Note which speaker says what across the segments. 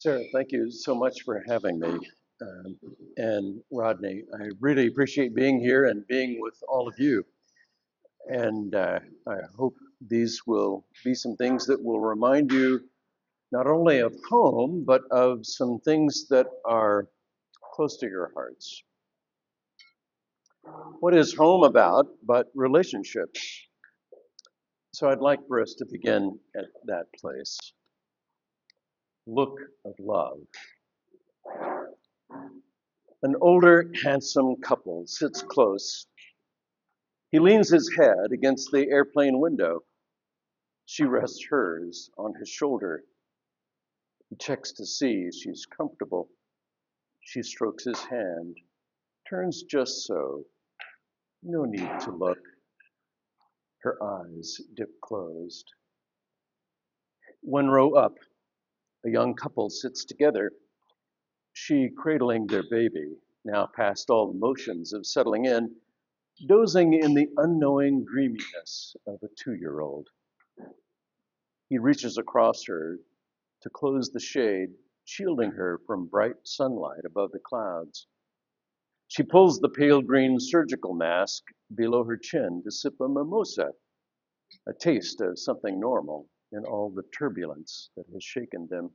Speaker 1: Sarah, thank you so much for having me. Um, and Rodney, I really appreciate being here and being with all of you. And I hope these will be some things that will remind you not only of home, but of some things that are close to your hearts. What is home about but relationships? So I'd like for us to begin at that place. Look of love. An older, handsome couple sits close. He leans his head against the airplane window. She rests hers on his shoulder. He checks to see she's comfortable. She strokes his hand, turns just so. No need to look. Her eyes dip closed. One row up, a young couple sits together, she cradling their baby, now past all the motions of settling in, dozing in the unknowing dreaminess of a 2-year-old. He reaches across her to close the shade, shielding her from bright sunlight above the clouds. She pulls the pale green surgical mask below her chin to sip a mimosa, a taste of something normal in all the turbulence that has shaken them.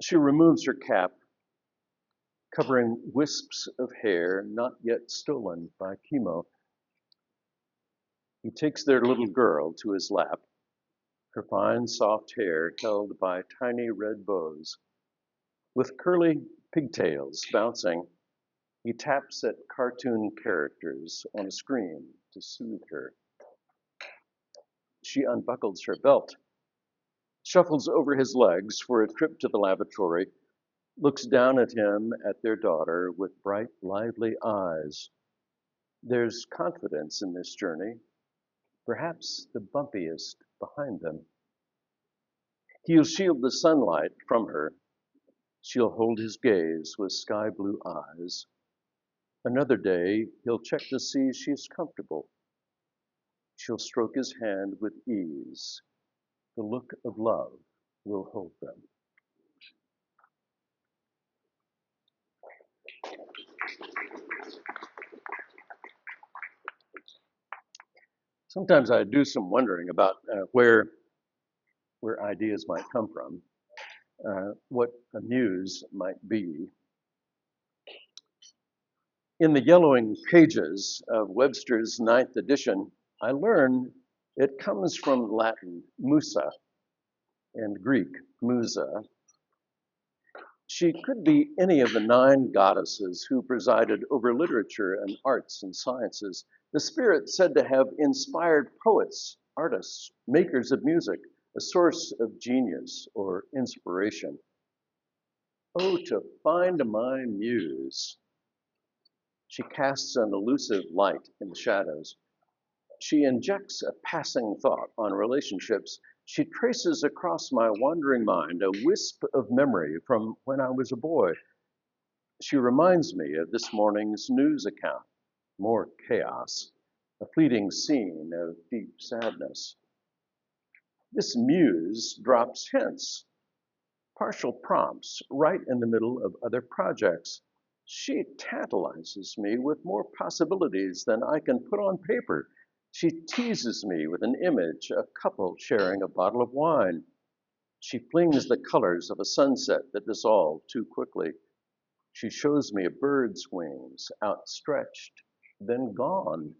Speaker 1: She removes her cap, covering wisps of hair not yet stolen by chemo. He takes their little girl to his lap, her fine, soft hair held by tiny red bows. With curly pigtails bouncing, he taps at cartoon characters on a screen to soothe her. She unbuckles her belt, shuffles over his legs for a trip to the lavatory, looks down at him, at their daughter, with bright, lively eyes. There's confidence in this journey, perhaps the bumpiest behind them. He'll shield the sunlight from her. She'll hold his gaze with sky blue eyes. Another day, he'll check to see she's comfortable. She'll stroke his hand with ease. The look of love will hold them. Sometimes I do some wondering about where ideas might come from, what a muse might be. In the yellowing pages of Webster's ninth edition, I learn it comes from Latin musa and Greek musa. She could be any of the 9 goddesses who presided over literature and arts and sciences. The spirit said to have inspired poets, artists, makers of music, a source of genius or inspiration. Oh, to find my muse. She casts an elusive light in the shadows. She injects a passing thought on relationships. She traces across my wandering mind a wisp of memory from when I was a boy. She reminds me of this morning's news account, more chaos, a fleeting scene of deep sadness. This muse drops hints, partial prompts, right in the middle of other projects. She tantalizes me with more possibilities than I can put on paper. She teases me with an image, a couple sharing a bottle of wine. She flings the colors of a sunset that dissolve too quickly. She shows me a bird's wings, outstretched, then gone.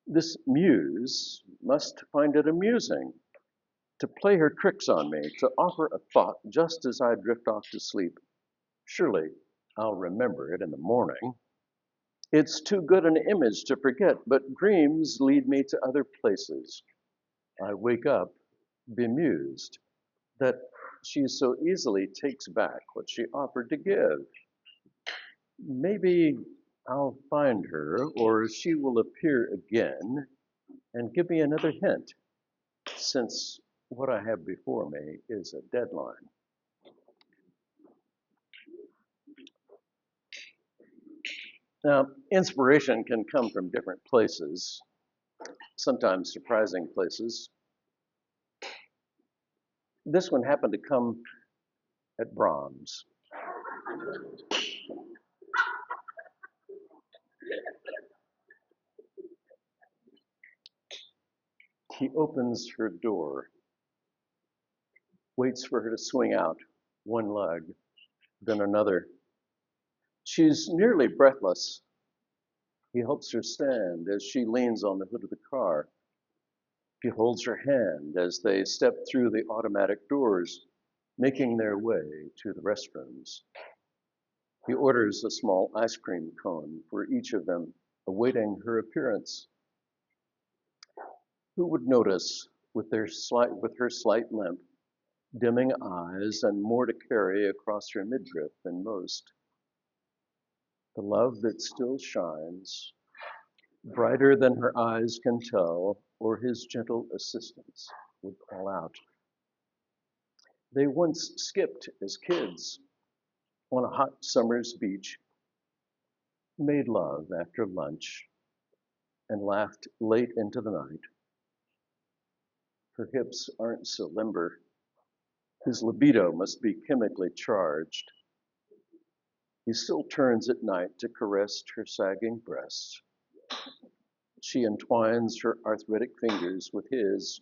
Speaker 1: This muse must find it amusing to play her tricks on me, to offer a thought just as I drift off to sleep. Surely I'll remember it in the morning. It's too good an image to forget, but dreams lead me to other places. I wake up bemused that she so easily takes back what she offered to give. Maybe I'll find her, or she will appear again and give me another hint, since what I have before me is a deadline. Now, inspiration can come from different places, sometimes surprising places. This one happened to come at Brahms. He opens her door, waits for her to swing out one leg, then another. She's nearly breathless. He helps her stand as she leans on the hood of the car. He holds her hand as they step through the automatic doors, making their way to the restrooms. He orders a small ice cream cone for each of them, awaiting her appearance. Who would notice with her slight limp, dimming eyes, and more to carry across her midriff than most? The love that still shines, brighter than her eyes can tell, or his gentle assistance would call out. They once skipped as kids on a hot summer's beach, made love after lunch, and laughed late into the night. Her hips aren't so limber. His libido must be chemically charged. He still turns at night to caress her sagging breasts. She entwines her arthritic fingers with his.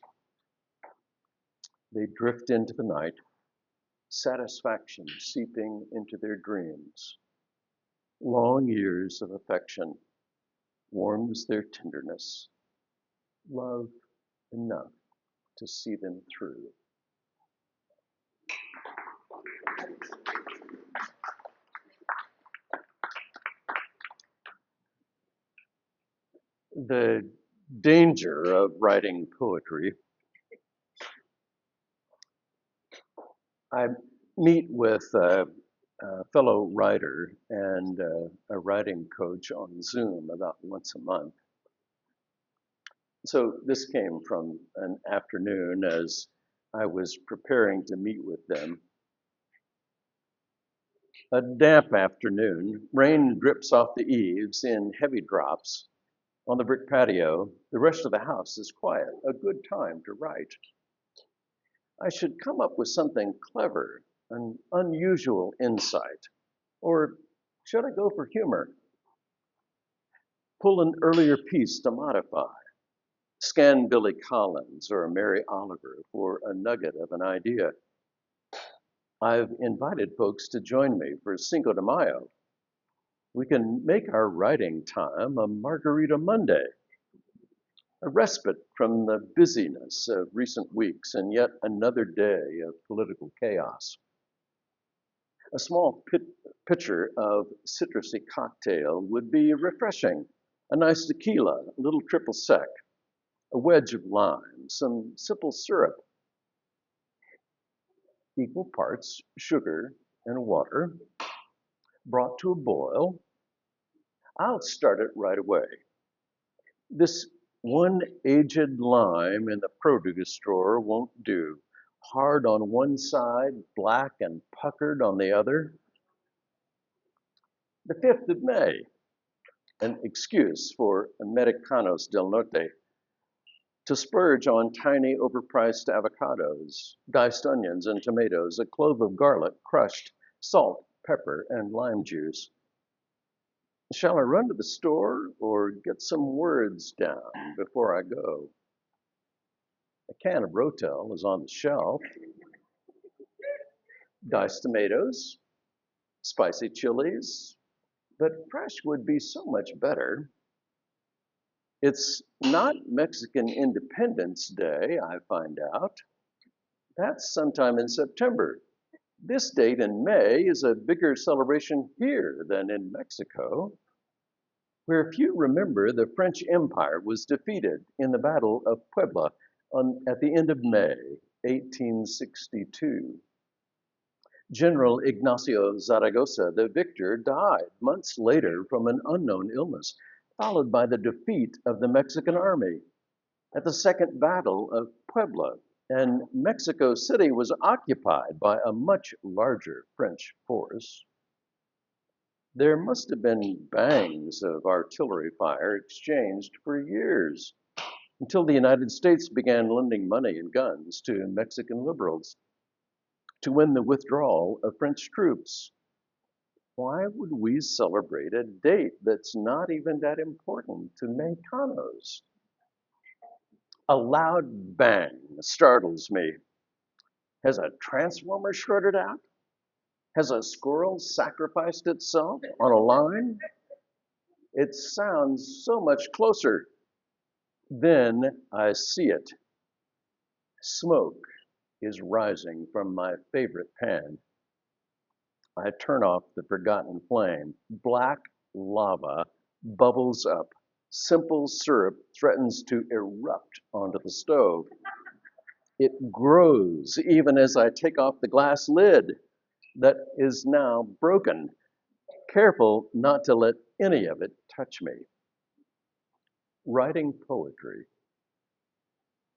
Speaker 1: They drift into the night, satisfaction seeping into their dreams. Long years of affection warms their tenderness, love enough to see them through. The danger of writing poetry. I meet with a fellow writer and a writing coach on Zoom about once a month. So this came from an afternoon as I was preparing to meet with them. A damp afternoon, rain drips off the eaves in heavy drops. On the brick patio, the rest of the house is quiet, a good time to write. I should come up with something clever, an unusual insight. Or should I go for humor? Pull an earlier piece to modify. Scan Billy Collins or Mary Oliver for a nugget of an idea. I've invited folks to join me for Cinco de Mayo. We can make our writing time a Margarita Monday, a respite from the busyness of recent weeks and yet another day of political chaos. A small pitcher of citrusy cocktail would be refreshing. A nice tequila, a little triple sec, a wedge of lime, some simple syrup, equal parts sugar and water, brought to a boil. I'll start it right away. This one aged lime in the produce store won't do. Hard on one side, black and puckered on the other. The 5th of May, an excuse for Americanos del Norte to splurge on tiny, overpriced avocados, diced onions and tomatoes, a clove of garlic crushed, salt, pepper, and lime juice. Shall I run to the store or get some words down before I go? A can of Rotel is on the shelf. Diced tomatoes, spicy chilies, but fresh would be so much better. It's not Mexican Independence Day, I find out. That's sometime in September. This date in May is a bigger celebration here than in Mexico, where few remember the French Empire was defeated in the Battle of Puebla at the end of May, 1862. General Ignacio Zaragoza, the victor, died months later from an unknown illness, followed by the defeat of the Mexican army at the Second Battle of Puebla, and Mexico City was occupied by a much larger French force. There must have been bangs of artillery fire exchanged for years until the United States began lending money and guns to Mexican liberals. to win the withdrawal of French troops. Why would we celebrate a date that's not even that important to Mexicanos? A loud bang startles me. Has a transformer shorted out? Has a squirrel sacrificed itself on a line? It sounds so much closer. Then I see it. Smoke is rising from my favorite pan. I turn off the forgotten flame. Black lava bubbles up. Simple syrup threatens to erupt onto the stove. It grows even as I take off the glass lid that is now broken, careful not to let any of it touch me. Writing poetry,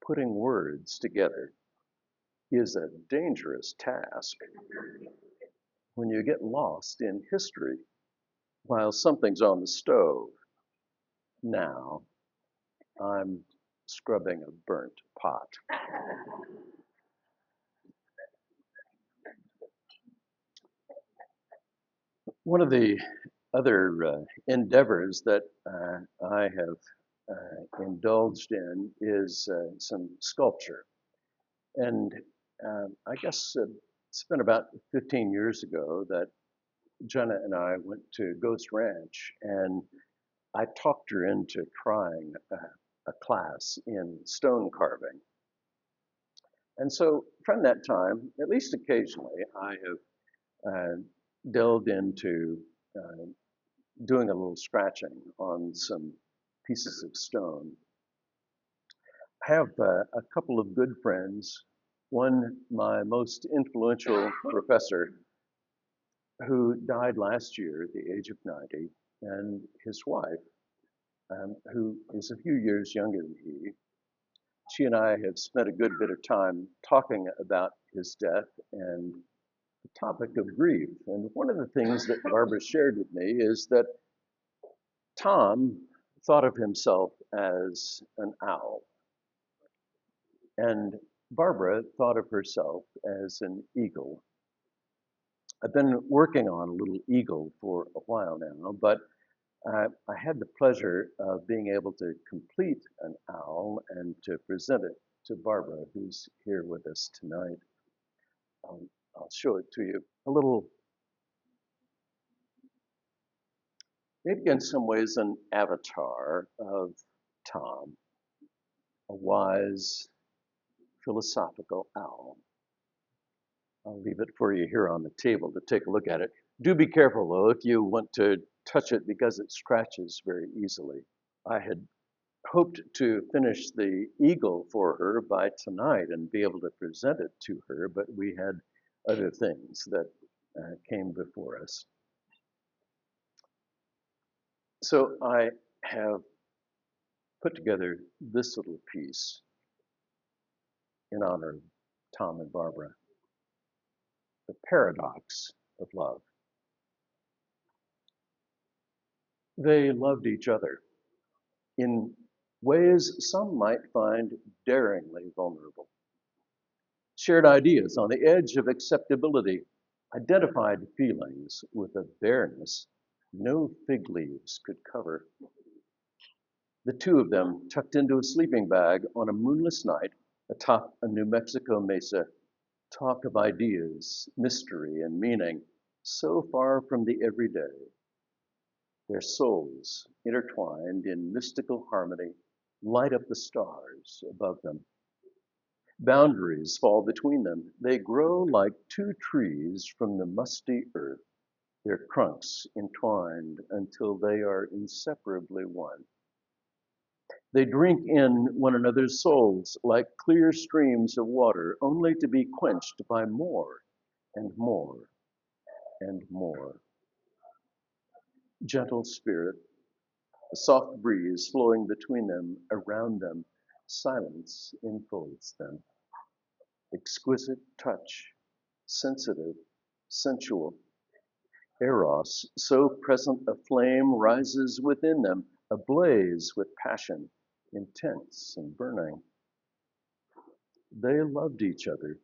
Speaker 1: putting words together, is a dangerous task when you get lost in history while something's on the stove. Now I'm scrubbing a burnt pot. One of the other endeavors that I have indulged in is some sculpture. And I guess it's been about 15 years ago that Jenna and I went to Ghost Ranch, and I talked her into trying a class in stone carving. And so from that time, at least occasionally, I have delved into doing a little scratching on some pieces of stone. I have a couple of good friends. One, my most influential professor, who died last year at the age of 90, and his wife, who is a few years younger than he. She and I have spent a good bit of time talking about his death and the topic of grief. And one of the things that Barbara shared with me is that Tom thought of himself as an owl, and Barbara thought of herself as an eagle. I've been working on a little eagle for a while now, but I had the pleasure of being able to complete an owl and to present it to Barbara, who's here with us tonight. I'll show it to you. A little, maybe in some ways, an avatar of Tom, a wise, philosophical owl. I'll leave it for you here on the table to take a look at it. Do be careful, though, if you want to touch it because it scratches very easily. I had hoped to finish the eagle for her by tonight and be able to present it to her, but we had other things that came before us. So I have put together this little piece in honor of Tom and Barbara. The paradox of love. They loved each other in ways some might find daringly vulnerable. Shared ideas on the edge of acceptability, identified feelings with a bareness no fig leaves could cover. The two of them tucked into a sleeping bag on a moonless night atop a New Mexico mesa, talk of ideas, mystery, and meaning, so far from the everyday. Their souls, intertwined in mystical harmony, light up the stars above them. Boundaries fall between them. They grow like two trees from the musty earth, their trunks entwined until they are inseparably one. They drink in one another's souls like clear streams of water, only to be quenched by more and more and more. Gentle spirit, a soft breeze flowing between them, around them, silence enfolds them. Exquisite touch, sensitive, sensual. Eros, so present a flame, rises within them, ablaze with passion, intense and burning. They loved each other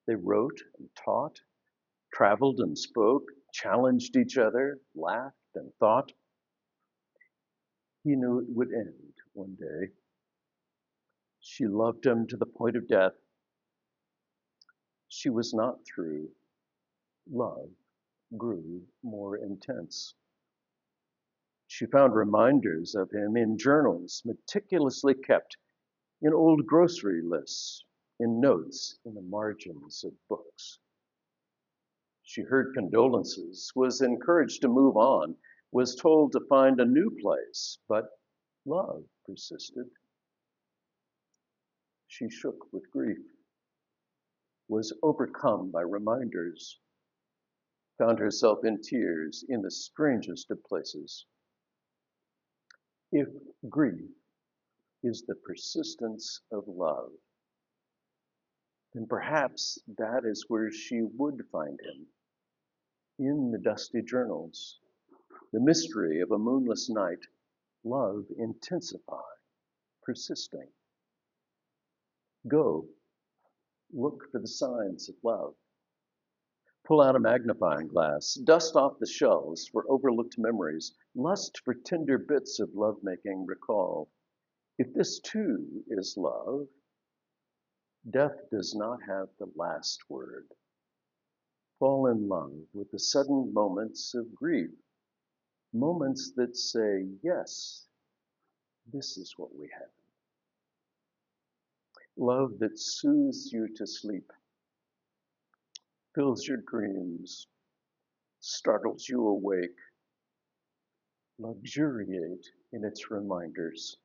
Speaker 1: They wrote and taught, traveled and spoke, challenged each other, laughed and thought. He knew it would end one day. She loved him to the point of death. She was not through. Love grew more intense. She found reminders of him in journals meticulously kept, in old grocery lists, in notes in the margins of books. She heard condolences, was encouraged to move on, was told to find a new place, but love persisted. She shook with grief, was overcome by reminders, found herself in tears in the strangest of places. If grief is the persistence of love, then perhaps that is where she would find him, in the dusty journals, the mystery of a moonless night, love intensify, persisting. Go, look for the signs of love. Pull out a magnifying glass, dust off the shelves for overlooked memories, lust for tender bits of lovemaking recall. If this too is love, death does not have the last word. Fall in love with the sudden moments of grief, moments that say, yes, this is what we have. Love that soothes you to sleep, fills your dreams, startles you awake. Luxuriate in its reminders.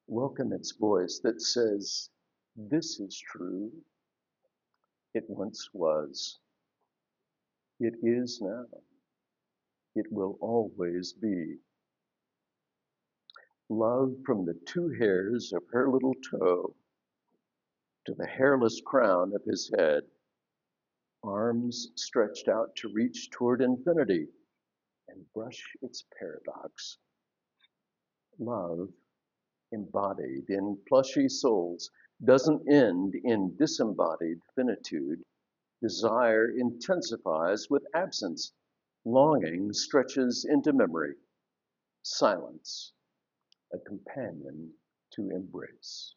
Speaker 1: Welcome its voice that says, this is true. It once was. It is now. It will always be. Love from the two hairs of her little toe to the hairless crown of his head, arms stretched out to reach toward infinity and brush its paradox. Love, embodied in plushy souls, doesn't end in disembodied finitude. Desire intensifies with absence. Longing stretches into memory. Silence, a companion to embrace.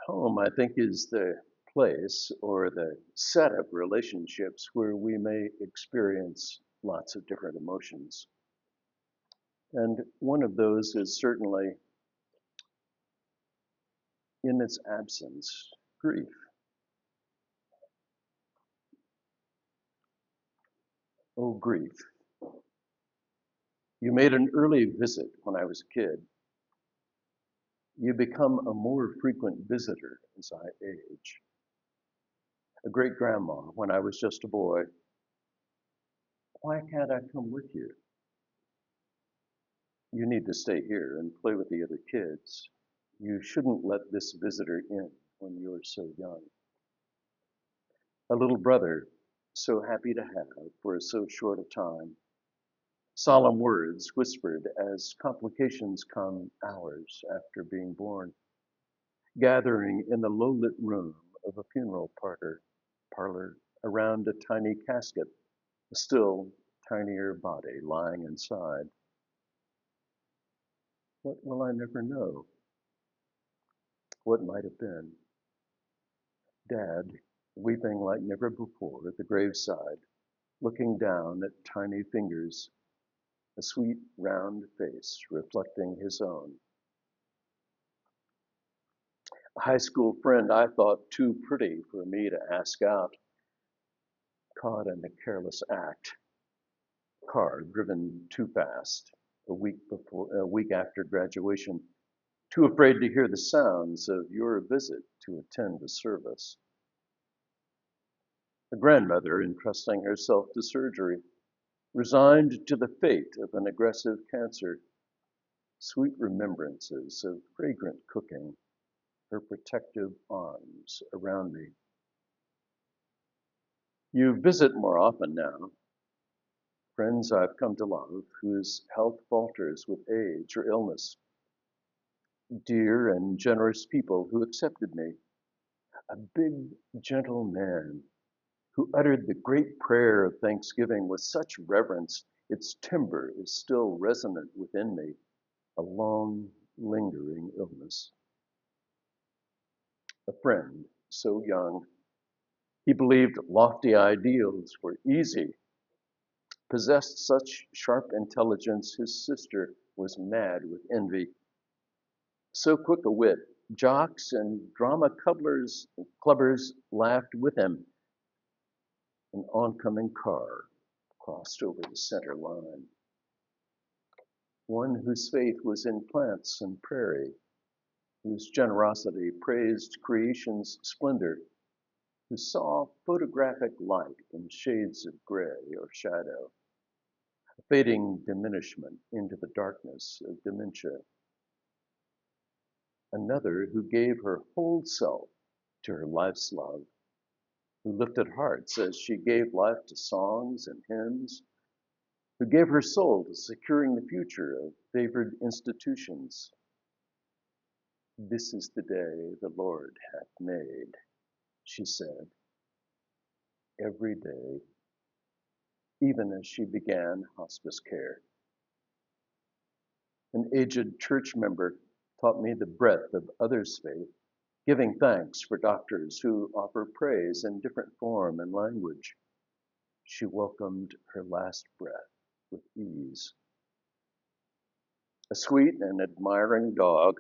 Speaker 1: Home, I think, is the place or the set of relationships where we may experience lots of different emotions. And one of those is certainly, in its absence, grief. Oh, grief. You made an early visit when I was a kid. You become a more frequent visitor as I age. A great grandma when I was just a boy. Why can't I come with you? You need to stay here and play with the other kids. You shouldn't let this visitor in when you're so young. A little brother, so happy to have for so short a time. Solemn words whispered as complications come hours after being born. Gathering in the low-lit room of a funeral parlor around a tiny casket, a still tinier body lying inside. What will I never know? What might have been? Dad, weeping like never before at the graveside, looking down at tiny fingers, a sweet round face reflecting his own. A high school friend I thought too pretty for me to ask out, caught in a careless act, car driven too fast a week after graduation, too afraid to hear the sounds of your visit to attend the service. A grandmother entrusting herself to surgery, resigned to the fate of an aggressive cancer. Sweet remembrances of fragrant cooking, her protective arms around me. You visit more often now, friends I've come to love whose health falters with age or illness, dear and generous people who accepted me, a big, gentle man who uttered the great prayer of thanksgiving with such reverence its timbre is still resonant within me, a long, lingering illness. A friend so young, he believed lofty ideals were easy, possessed such sharp intelligence his sister was mad with envy. So quick a wit, jocks and drama clubbers laughed with him. An oncoming car crossed over the center line. One whose faith was in plants and prairie, whose generosity praised creation's splendor, who saw photographic light in shades of gray or shadow, a fading diminishment into the darkness of dementia. Another who gave her whole self to her life's love, who lifted hearts as she gave life to songs and hymns, who gave her soul to securing the future of favored institutions. This is the day the Lord hath made, she said, every day, even as she began hospice care. An aged church member taught me the breadth of others' faith, giving thanks for doctors who offer praise in different form and language. She welcomed her last breath with ease. A sweet and admiring dog,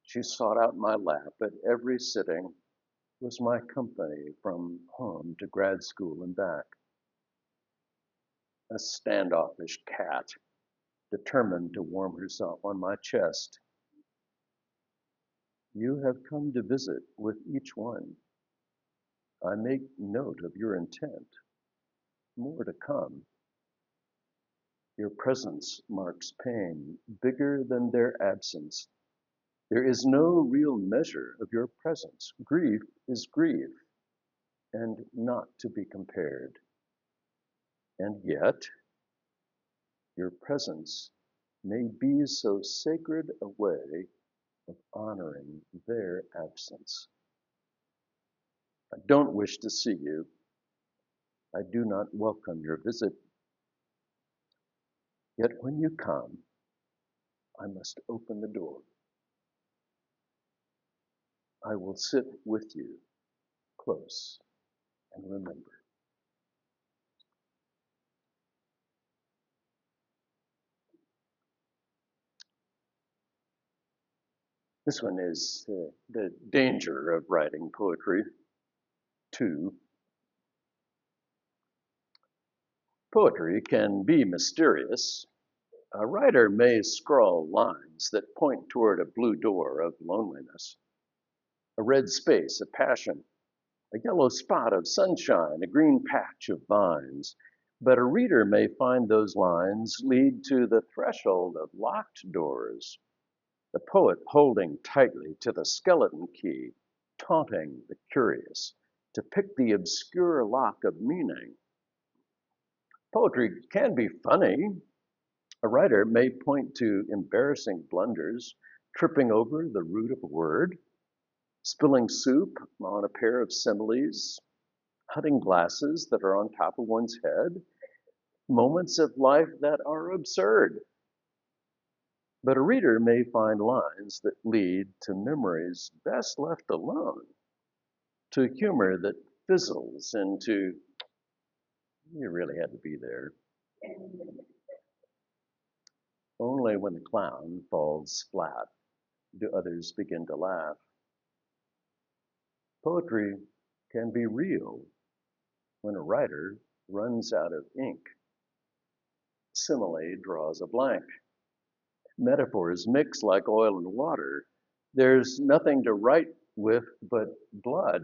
Speaker 1: she sought out my lap at every sitting, was my company from home to grad school and back. A standoffish cat, determined to warm herself on my chest. You have come to visit with each one. I make note of your intent. More to come. Your presence marks pain bigger than their absence. There is no real measure of your presence. Grief is grief and not to be compared. And yet, your presence may be so sacred a way of honoring their absence. I don't wish to see you. I do not welcome your visit. Yet when you come, I must open the door. I will sit with you close and remember. This one is the danger of writing poetry. 2. Poetry can be mysterious. A writer may scrawl lines that point toward a blue door of loneliness, a red space of passion, a yellow spot of sunshine, a green patch of vines. But a reader may find those lines lead to the threshold of locked doors, the poet holding tightly to the skeleton key, taunting the curious to pick the obscure lock of meaning. Poetry can be funny. A writer may point to embarrassing blunders, tripping over the root of a word, spilling soup on a pair of similes, cutting glasses that are on top of one's head, moments of life that are absurd. But a reader may find lines that lead to memories best left alone, to humor that fizzles into, you really had to be there. Only when the clown falls flat do others begin to laugh. Poetry can be real when a writer runs out of ink. Simile draws a blank. Metaphors mix like oil and water. There's nothing to write with but blood,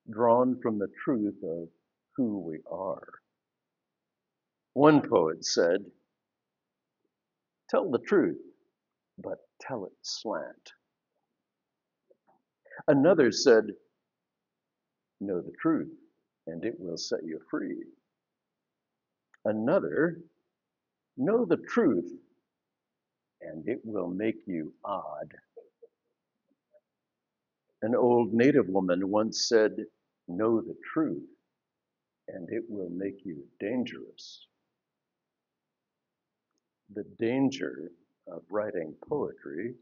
Speaker 1: drawn from the truth of who we are. One poet said, "Tell the truth, but tell it slant." Another said, "Know the truth, and it will set you free." Another, know the truth, and it will make you odd. An old native woman once said, know the truth, and it will make you dangerous. The danger of writing poetry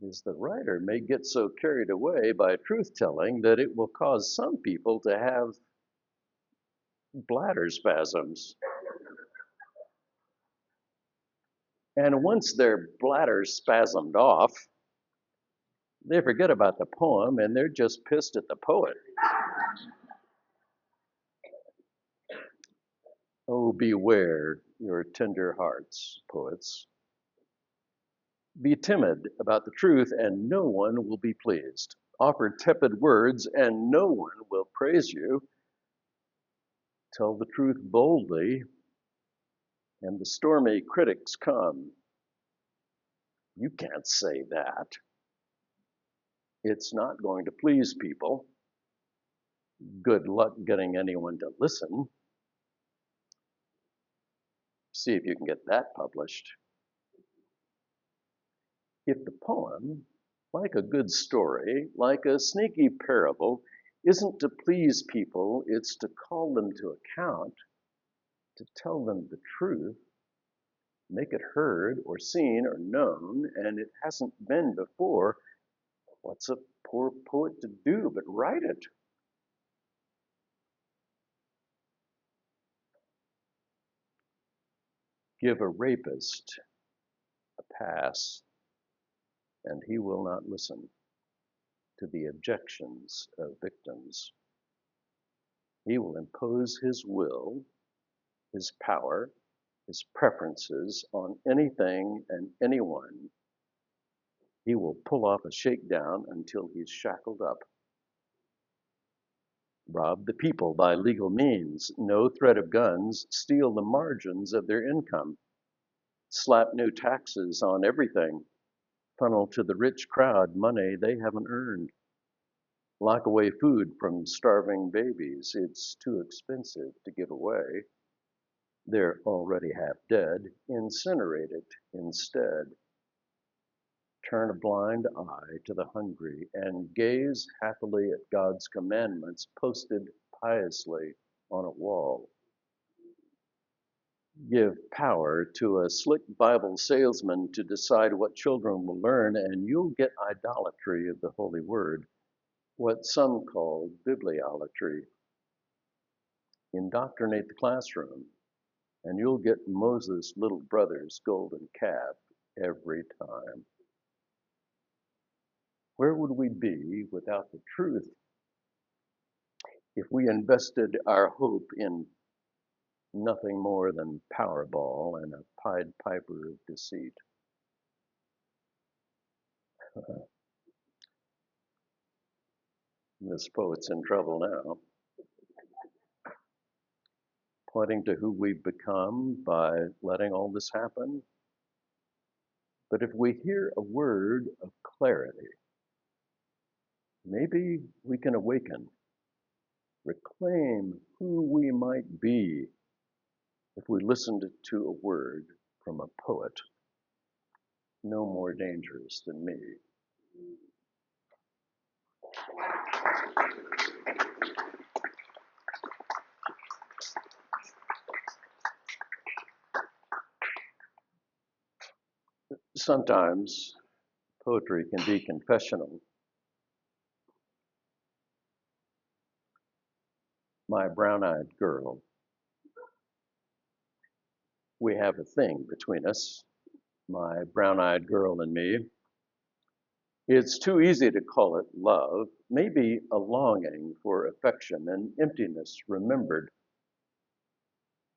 Speaker 1: is the writer may get so carried away by truth telling that it will cause some people to have bladder spasms. And once their bladder spasmed off, they forget about the poem and they're just pissed at the poet. Oh, beware your tender hearts, poets. Be timid about the truth and no one will be pleased. Offer tepid words and no one will praise you. Tell the truth boldly and the stormy critics come. You can't say that. It's not going to please people. Good luck getting anyone to listen. See if you can get that published. If the poem, like a good story, like a sneaky parable, isn't to please people, it's to call them to account, to tell them the truth, make it heard or seen or known, and it hasn't been before, what's a poor poet to do but write it? Give a rapist a pass, and he will not listen to the objections of victims. He will impose his will, his power, his preferences on anything and anyone. He will pull off a shakedown until he's shackled up. Rob the people by legal means, no threat of guns, steal the margins of their income, slap new taxes on everything, funnel to the rich crowd money they haven't earned, lock away food from starving babies. It's too expensive to give away. They're already half dead. Incinerate it instead. Turn a blind eye to the hungry and gaze happily at God's commandments posted piously on a wall. Give power to a slick Bible salesman to decide what children will learn, and you'll get idolatry of the Holy Word, what some call bibliolatry. Indoctrinate the classroom, and you'll get Moses' little brother's golden calf every time. Where would we be without the truth if we invested our hope in nothing more than Powerball and a Pied Piper of deceit? This poet's in trouble now, pointing to who we've become by letting all this happen. But if we hear a word of clarity, maybe we can awaken, reclaim who we might be if we listened to a word from a poet no more dangerous than me. Sometimes poetry can be confessional. My brown-eyed girl. We have a thing between us, my brown-eyed girl and me. It's too easy to call it love, maybe a longing for affection and emptiness remembered.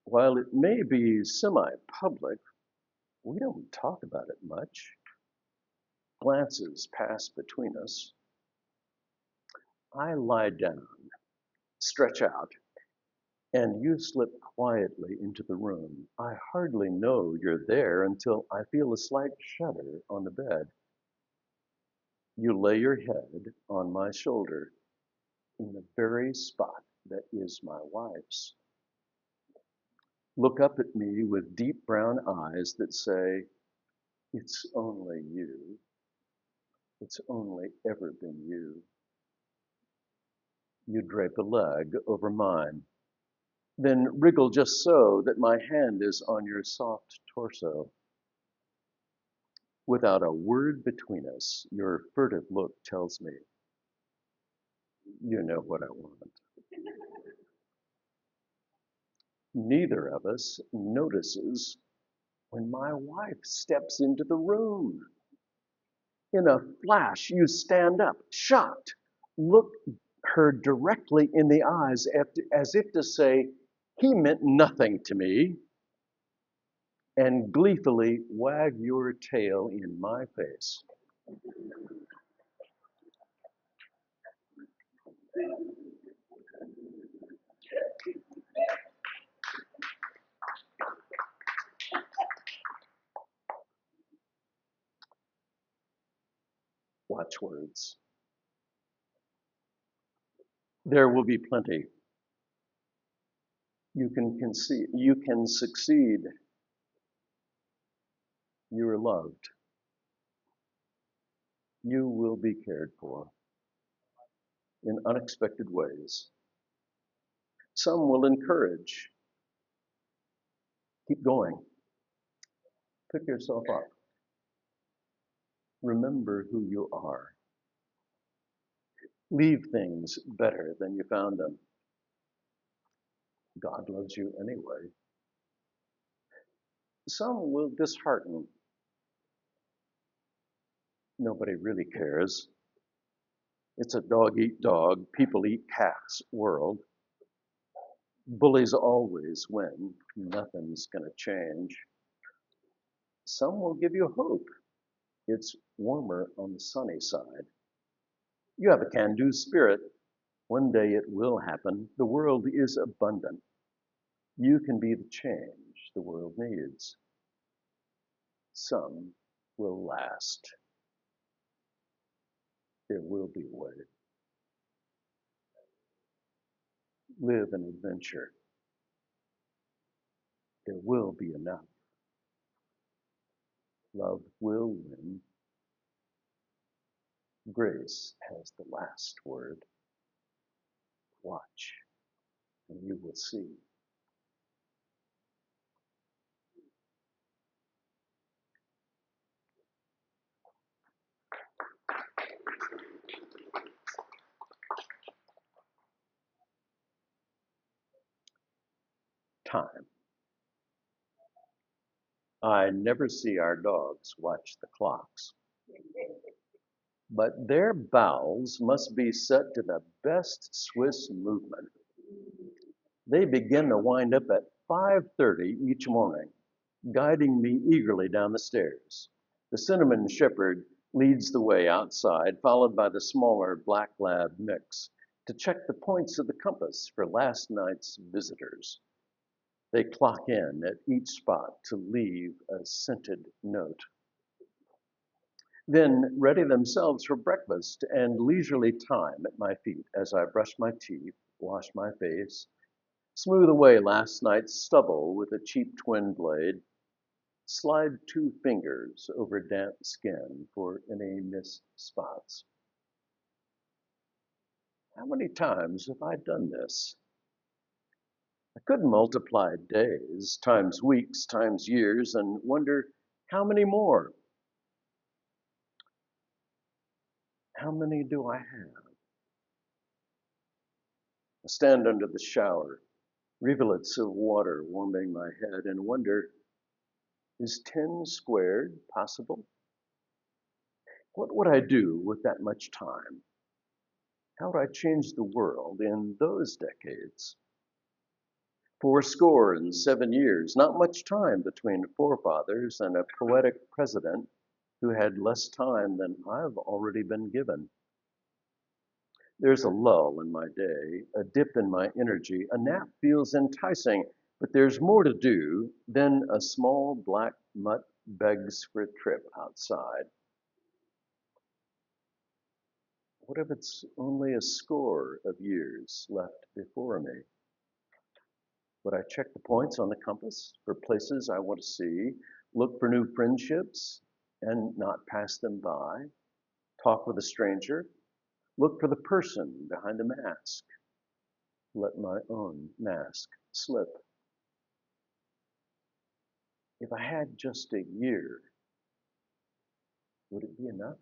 Speaker 1: While it may be semi-public, we don't talk about it much. Glances pass between us. I lie down, stretch out, and you slip quietly into the room. I hardly know you're there until I feel a slight shudder on the bed. You lay your head on my shoulder in the very spot that is my wife's. look up at me with deep brown eyes that say, it's only you. It's only ever been you. You drape a leg over mine, then wriggle just so that my hand is on your soft torso. Without a word between us, your furtive look tells me, you know what I want. Neither of us notices when my wife steps into the room. In a flash, you stand up, shocked, look her directly in the eyes as if to say, he meant nothing to me, and gleefully wag your tail in my face. Watchwords. There will be plenty. You can succeed. You are loved. You will be cared for in unexpected ways. Some will encourage. Keep going. Pick yourself up. Remember who you are. Leave things better than you found them. God loves you anyway. Some will dishearten. Nobody really cares. It's a dog eat dog, people eat cats world. Bullies always win. Nothing's going to change. Some will give you hope. It's warmer on the sunny side. You have a can-do spirit. One day it will happen. The world is abundant. You can be the change the world needs. Some will last. There will be a way. Live an adventure. There will be enough. Love will win. Grace has the last word. Watch, and you will see. Time. I never see our dogs watch the clocks, but their bowels must be set to the best Swiss movement. They begin to wind up at 5:30 each morning, guiding me eagerly down the stairs. The cinnamon shepherd leads the way outside, followed by the smaller black lab mix, to check the points of the compass for last night's visitors. They clock in at each spot to leave a scented note. Then ready themselves for breakfast and leisurely time at my feet as I brush my teeth, wash my face, smooth away last night's stubble with a cheap twin blade, slide 2 fingers over damp skin for any missed spots. How many times have I done this? I could multiply days times weeks times years and wonder how many more? How many do I have? I stand under the shower, rivulets of water warming my head, and wonder, is 10 squared possible? What would I do with that much time? How would I change the world in those decades? 77 years, not much time between forefathers and a poetic president who had less time than I've already been given. There's a lull in my day, a dip in my energy. A nap feels enticing, but there's more to do. Then a small black mutt begs for a trip outside. What if it's only a score of years left before me? Would I check the points on the compass for places I want to see, look for new friendships and not pass them by, talk with a stranger, look for the person behind the mask, let my own mask slip? If I had just a year, would it be enough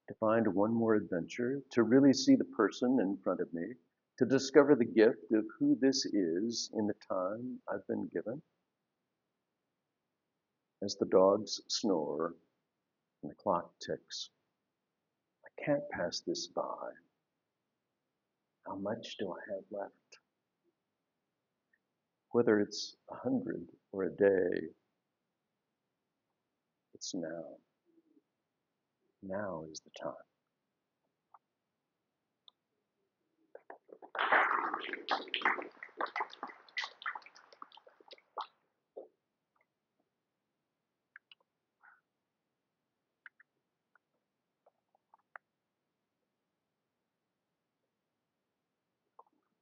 Speaker 1: to find one more adventure, to really see the person in front of me, to discover the gift of who this is in the time I've been given? As the dogs snore and the clock ticks, I can't pass this by. How much do I have left? Whether it's 100 or a day, it's now. Now is the time.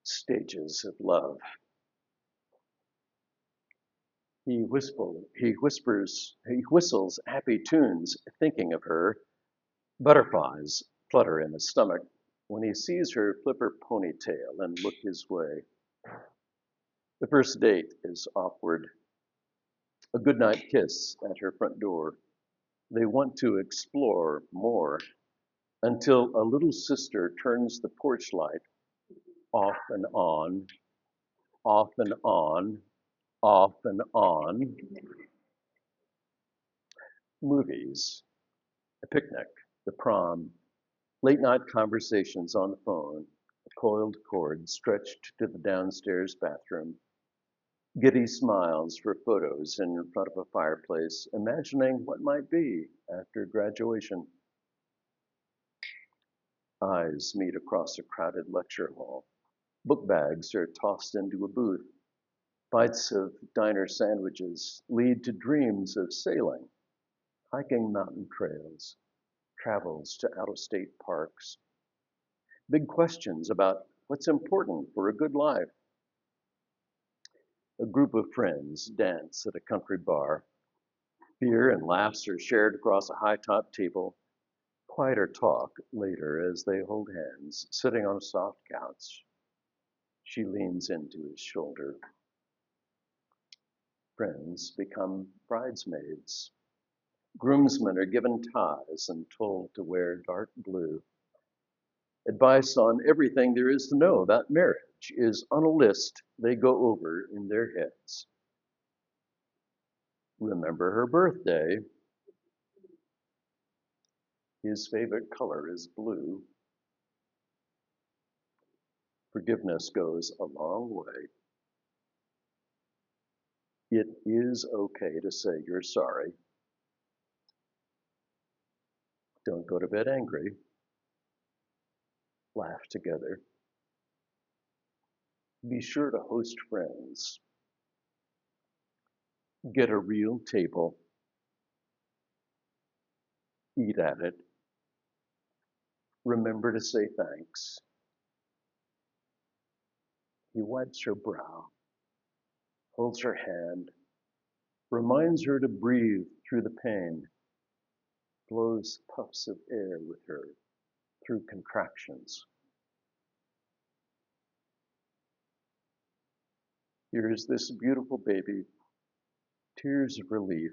Speaker 1: Stages of love. He whistles happy tunes, thinking of her. Butterflies flutter in his stomach when he sees her flip her ponytail and look his way. The first date is awkward. A goodnight kiss at her front door. They want to explore more until a little sister turns the porch light off and on, off and on, off and on. Movies, a picnic, the prom, late night conversations on the phone, a coiled cord stretched to the downstairs bathroom, giddy smiles for photos in front of a fireplace, imagining what might be after graduation. Eyes meet across a crowded lecture hall. Book bags are tossed into a booth. Bites of diner sandwiches lead to dreams of sailing, hiking mountain trails, travels to out-of-state parks. Big questions about what's important for a good life. A group of friends dance at a country bar. Beer and laughs are shared across a high-top table. Quieter talk later as they hold hands, sitting on a soft couch. She leans into his shoulder. Friends become bridesmaids. Groomsmen are given ties and told to wear dark blue. Advice on everything there is to know about marriage is on a list they go over in their heads. Remember her birthday. His favorite color is blue. Forgiveness goes a long way. It is okay to say you're sorry. Don't go to bed angry. Laugh together. Be sure to host friends. Get a real table. Eat at it. Remember to say thanks. He wipes her brow, holds her hand, reminds her to breathe through the pain, blows puffs of air with her through contractions. Here is this beautiful baby, tears of relief,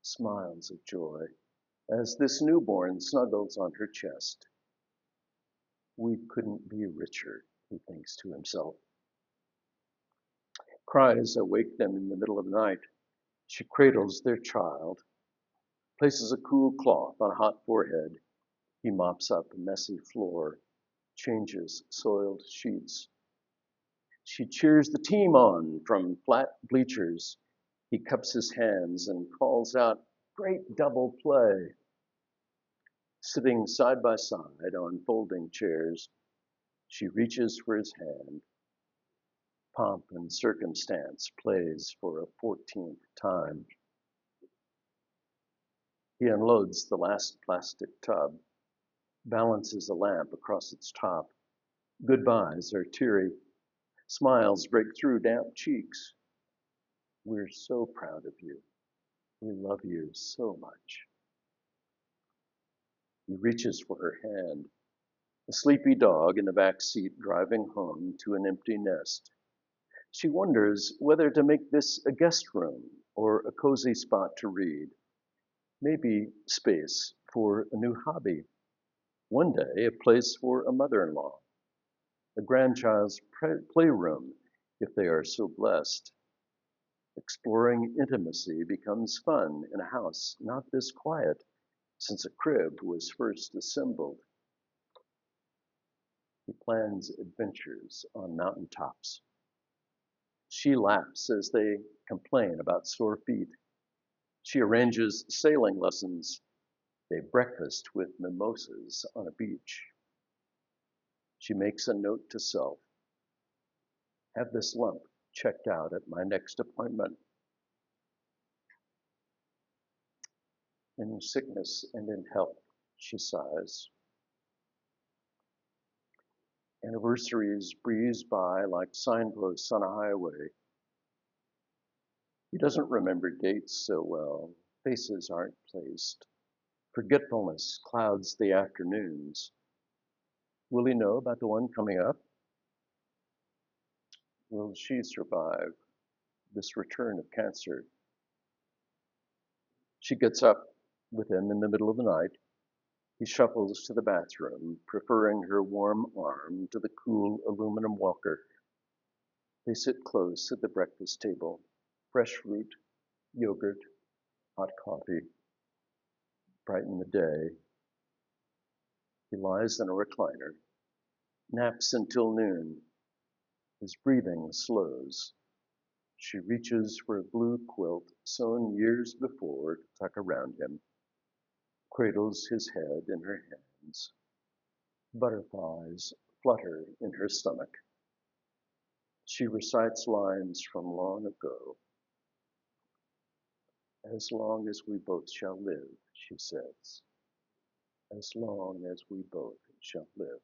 Speaker 1: smiles of joy, as this newborn snuggles on her chest. We couldn't be richer, he thinks to himself. Cries awake them in the middle of the night. She cradles their child, places a cool cloth on a hot forehead. He mops up a messy floor, changes soiled sheets. She cheers the team on from flat bleachers. He cups his hands and calls out, "Great double play." Sitting side by side on folding chairs, she reaches for his hand. Pomp and circumstance plays for a 14th time. He unloads the last plastic tub, balances a lamp across its top. Goodbyes are teary. Smiles break through damp cheeks. We're so proud of you. We love you so much. He reaches for her hand, a sleepy dog in the back seat driving home to an empty nest. She wonders whether to make this a guest room or a cozy spot to read, maybe space for a new hobby. One day, a place for a mother-in-law, a grandchild's playroom, if they are so blessed. Exploring intimacy becomes fun in a house not this quiet since a crib was first assembled. He plans adventures on mountaintops. She laughs as they complain about sore feet. She arranges sailing lessons. They breakfast with mimosas on a beach. She makes a note to self, have this lump checked out at my next appointment. In sickness and in health, she sighs. Anniversaries breeze by like signposts on a highway. He doesn't remember dates so well. Faces aren't placed. Forgetfulness clouds the afternoons. Will he know about the one coming up? Will she survive this return of cancer? She gets up with him in the middle of the night. He shuffles to the bathroom, preferring her warm arm to the cool aluminum walker. They sit close at the breakfast table. Fresh fruit, yogurt, hot coffee. Brighten the day. He lies in a recliner, naps until noon. His breathing slows. She reaches for a blue quilt sewn years before to tuck around him, cradles his head in her hands. Butterflies flutter in her stomach. She recites lines from long ago. As long as we both shall live, she says. As long as we both shall live.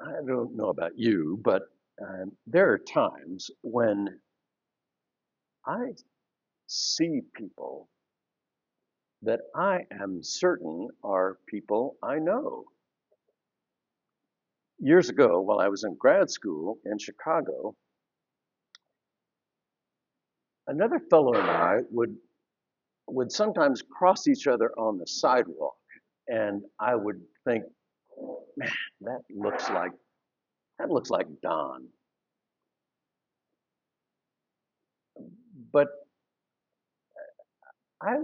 Speaker 1: I don't know about you, but there are times when I see people that I am certain are people I know. Years ago, while I was in grad school in Chicago, another fellow and I would sometimes cross each other on the sidewalk, and I would think, man, that looks like Don. But I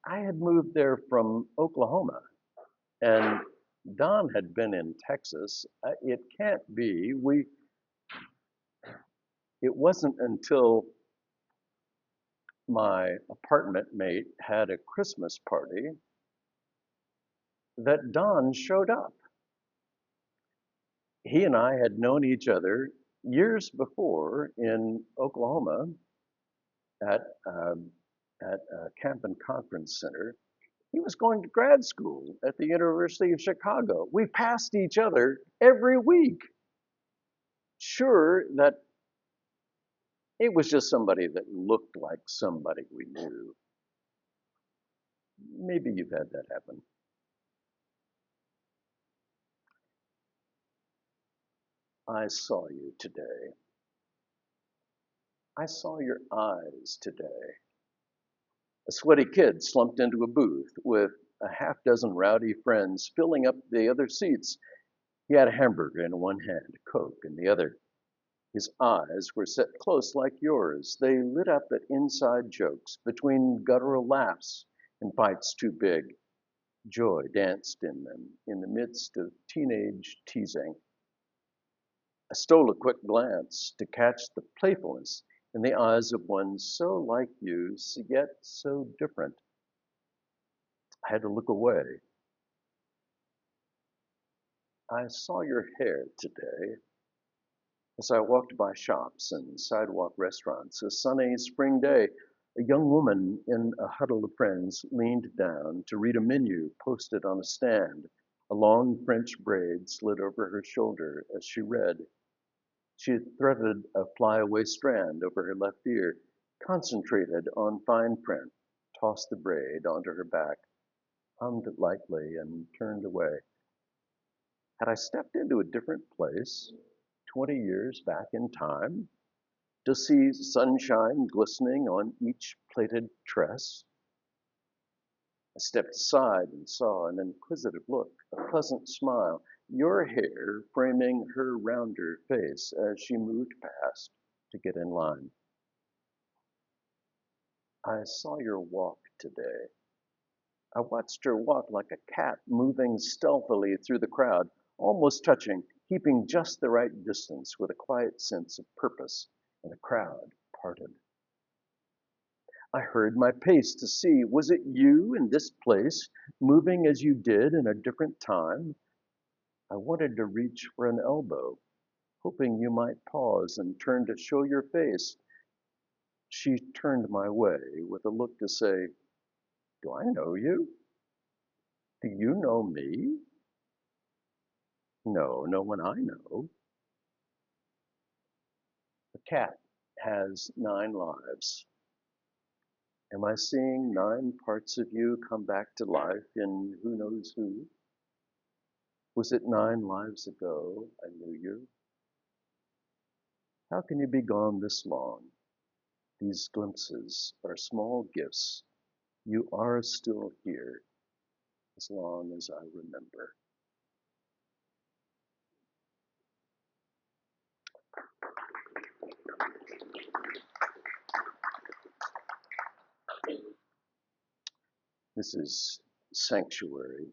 Speaker 1: I had moved there from Oklahoma, and Don had been in Texas. It can't be. It wasn't until my apartment mate had a Christmas party that Don showed up. He and I had known each other years before in Oklahoma at um, at a camp and conference center. He was going to grad school at the University of Chicago. We passed each other every week, sure that it was just somebody that looked like somebody we knew. Maybe you've had that happen. I saw you today. I saw your eyes today. A sweaty kid slumped into a booth with a half dozen rowdy friends filling up the other seats. He had a hamburger in one hand, a Coke in the other. His eyes were set close like yours. They lit up at inside jokes, between guttural laughs and bites too big. Joy danced in them in the midst of teenage teasing. I stole a quick glance to catch the playfulness in the eyes of one so like you, yet so different. I had to look away. I saw your hair today. As I walked by shops and sidewalk restaurants, a sunny spring day, a young woman in a huddle of friends leaned down to read a menu posted on a stand. A long French braid slid over her shoulder as she read. She threaded a flyaway strand over her left ear, concentrated on fine print, tossed the braid onto her back, hummed lightly, and turned away. Had I stepped into a different place, 20 years back in time, to see sunshine glistening on each plaited tress? I stepped aside and saw an inquisitive look, a pleasant smile, your hair framing her rounder face as she moved past to get in line. I saw your walk today. I watched her walk like a cat, moving stealthily through the crowd, almost touching, keeping just the right distance with a quiet sense of purpose, and the crowd parted. I heard my pace to see, was it you in this place, moving as you did in a different time? I wanted to reach for an elbow, hoping you might pause and turn to show your face. She turned my way with a look to say, do I know you? Do you know me? No, no one I know. The cat has 9 lives. Am I seeing 9 parts of you come back to life in who knows who? Was it 9 lives ago I knew you? How can you be gone this long? These glimpses are small gifts. You are still here as long as I remember. This is Sanctuary.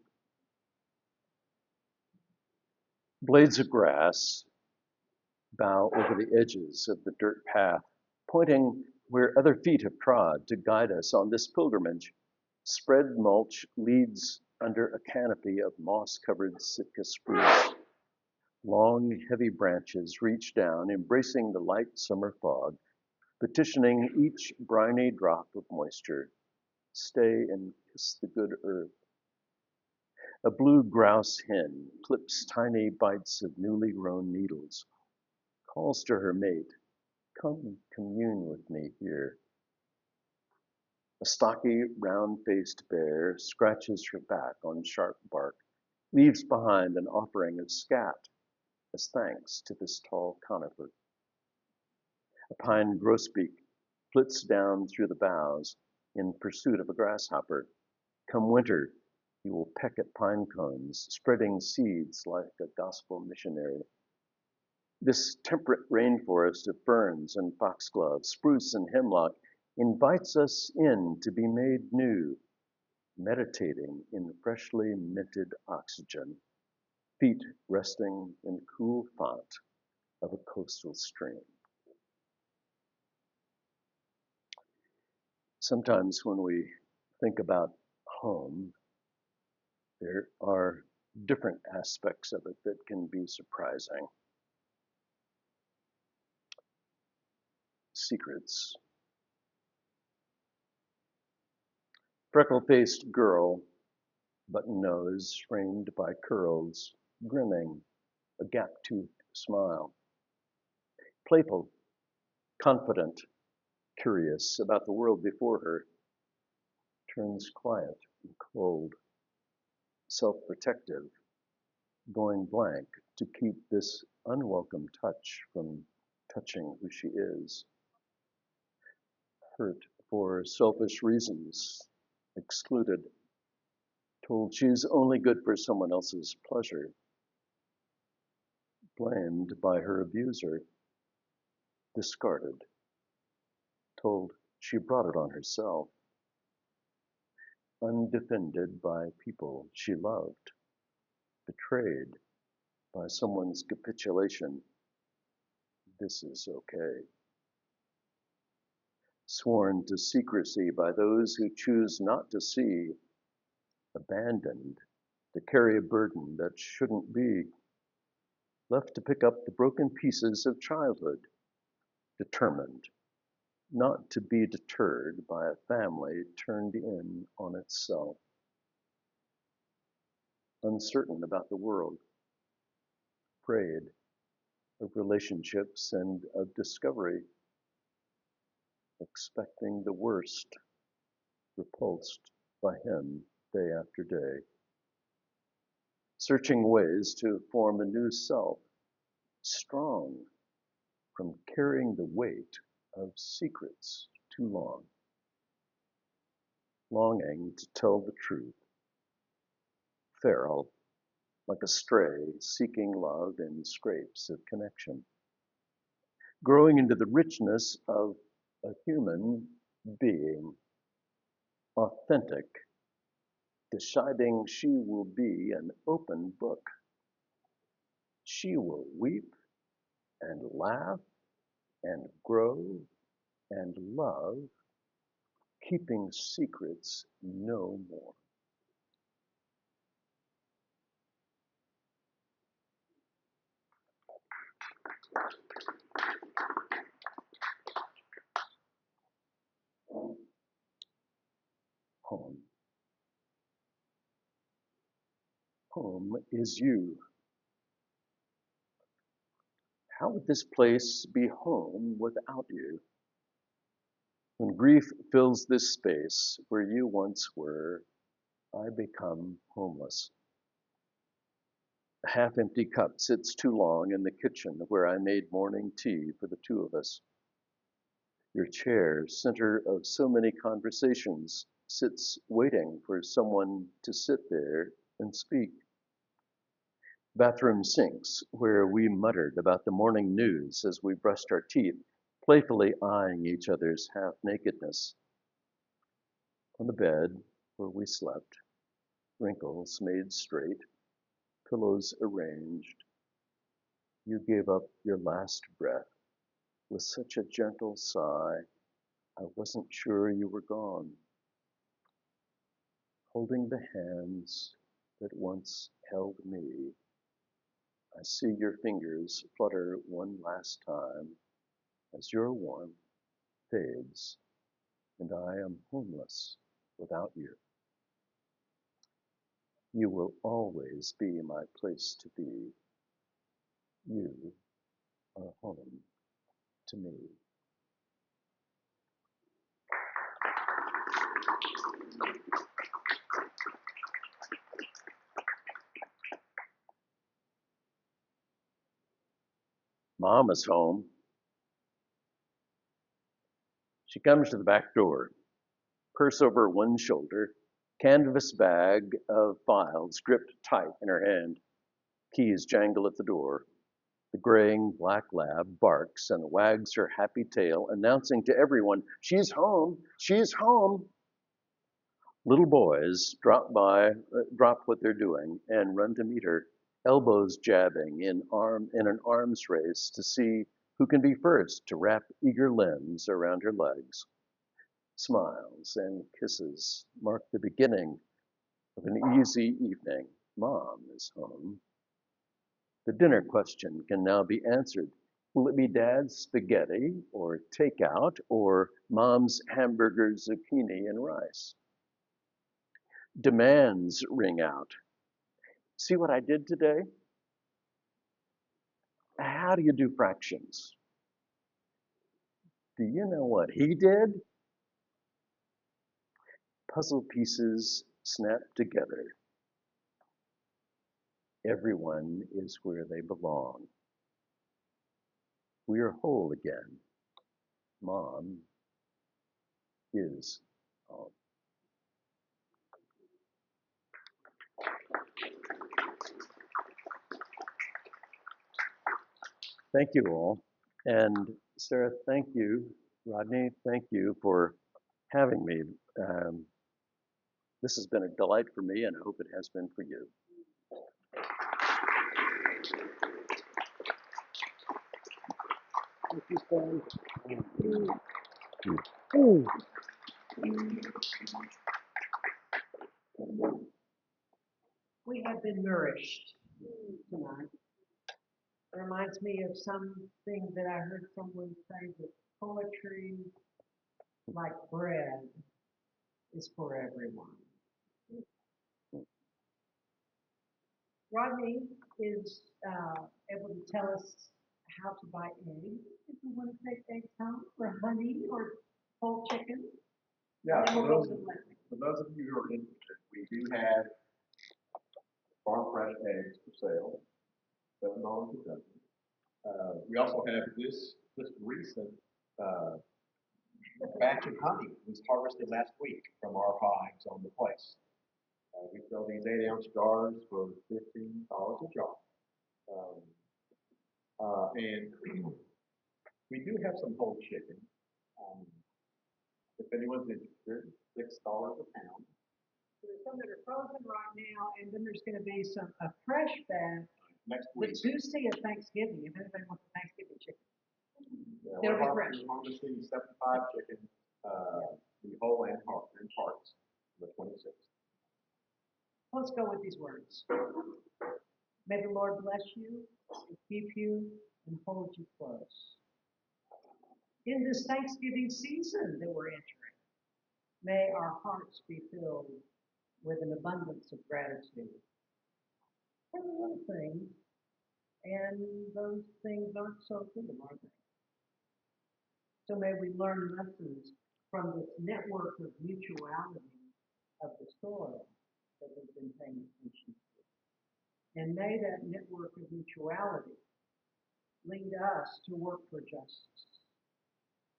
Speaker 1: Blades of grass bow over the edges of the dirt path, pointing where other feet have trod to guide us on this pilgrimage. Spread mulch leads under a canopy of moss-covered Sitka spruce. Long, heavy branches reach down, embracing the light summer fog, petitioning each briny drop of moisture. Stay and kiss the good earth. A blue grouse hen clips tiny bites of newly grown needles, calls to her mate, come commune with me here. A stocky, round-faced bear scratches her back on sharp bark, leaves behind an offering of scat as thanks to this tall conifer. A pine grosbeak flits down through the boughs in pursuit of a grasshopper. Come winter, he will peck at pine cones, spreading seeds like a gospel missionary. This temperate rainforest of ferns and foxglove, spruce and hemlock invites us in to be made new, meditating in freshly minted oxygen, feet resting in the cool font of a coastal stream. Sometimes when we think about home, there are different aspects of it that can be surprising. Secrets. Freckle-faced girl, button nose framed by curls, grinning, a gap-toothed smile. Playful, confident, curious about the world before her, turns quiet and cold, self-protective, going blank to keep this unwelcome touch from touching who she is. Hurt for selfish reasons, excluded, told she's only good for someone else's pleasure, blamed by her abuser, discarded, told she brought it on herself, undefended by people she loved, betrayed by someone's capitulation. This is okay. Sworn to secrecy by those who choose not to see, abandoned to carry a burden that shouldn't be. left to pick up the broken pieces of childhood, determined not to be deterred by a family turned in on itself, uncertain about the world, afraid of relationships and of discovery, expecting the worst, repulsed by him day after day, searching ways to form a new self, strong from carrying the weight of secrets too long, longing to tell the truth, feral like a stray seeking love in scrapes of connection, growing into the richness of a human being, authentic, deciding she will be an open book. She will weep and laugh and grow and love, keeping secrets no more. Home. Home is you. How would this place be home without you? When grief fills this space where you once were, I become homeless. A half-empty cup sits too long in the kitchen where I made morning tea for the two of us. Your chair, center of so many conversations, sits waiting for someone to sit there and speak. Bathroom sinks where we muttered about the morning news as we brushed our teeth, playfully eyeing each other's half-nakedness. On the bed where we slept, wrinkles made straight, pillows arranged, you gave up your last breath with such a gentle sigh, I wasn't sure you were gone. Holding the hands that once held me, I see your fingers flutter one last time as your warmth fades and I am homeless without you. You will always be my place to be. You are home to me. Mom is home. She comes to the back door, purse over one shoulder, canvas bag of files gripped tight in her hand. Keys jangle at the door. The graying black lab barks and wags her happy tail, announcing to everyone, she's home, she's home. Little boys drop what they're doing and run to meet her, elbows jabbing in an arms race to see who can be first to wrap eager limbs around her legs. Smiles and kisses mark the beginning of an easy evening. Mom is home. The dinner question can now be answered. Will it be Dad's spaghetti or takeout or Mom's hamburger, zucchini, and rice? Demands ring out. See what I did today? How do you do fractions? Do you know what he did? Puzzle pieces snap together. Everyone is where they belong. We are whole again. Mom is home. Thank you all. And Sarah, thank you. Rodney, thank you for having me. This has been a delight for me, and I hope it has been for you. Thank you,
Speaker 2: We have been nourished tonight. reminds me of something that I heard someone say that poetry, like bread, is for everyone. Rodney is able to tell us how to buy eggs if we want to take eggs home, or honey, or whole chicken.
Speaker 3: Yeah,
Speaker 2: And then we'll go to the left.
Speaker 3: for those of you who are interested, we do have farm fresh eggs for sale, $7 a dozen. We also have this just recent batch of honey was harvested last week from our hives on the place. We sell these 8-ounce jars for $15 a jar. Um, and we do have some whole chicken. Um, if anyone's interested, $6 a pound.
Speaker 2: So there's some that are frozen right now, and then there's going to be a fresh batch
Speaker 3: Next
Speaker 2: the
Speaker 3: week,
Speaker 2: Tuesday of Thanksgiving. If anybody wants a Thanksgiving chicken,
Speaker 3: we're
Speaker 2: they'll be fresh.
Speaker 3: harvesting 75 chicken, the whole and parts, the 26th.
Speaker 2: Let's go with these words. May the Lord bless you, and keep you, and hold you close. In this Thanksgiving season that we're entering, may our hearts be filled with an abundance of gratitude for the little things, and those things aren't so good, are they? So may we learn lessons from this network of mutuality of the soil that we've been paying attention to. And may that network of mutuality lead us to work for justice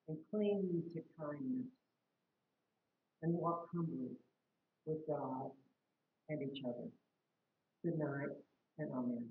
Speaker 2: and cling to kindness and walk humbly with God and each other. Good night and amen.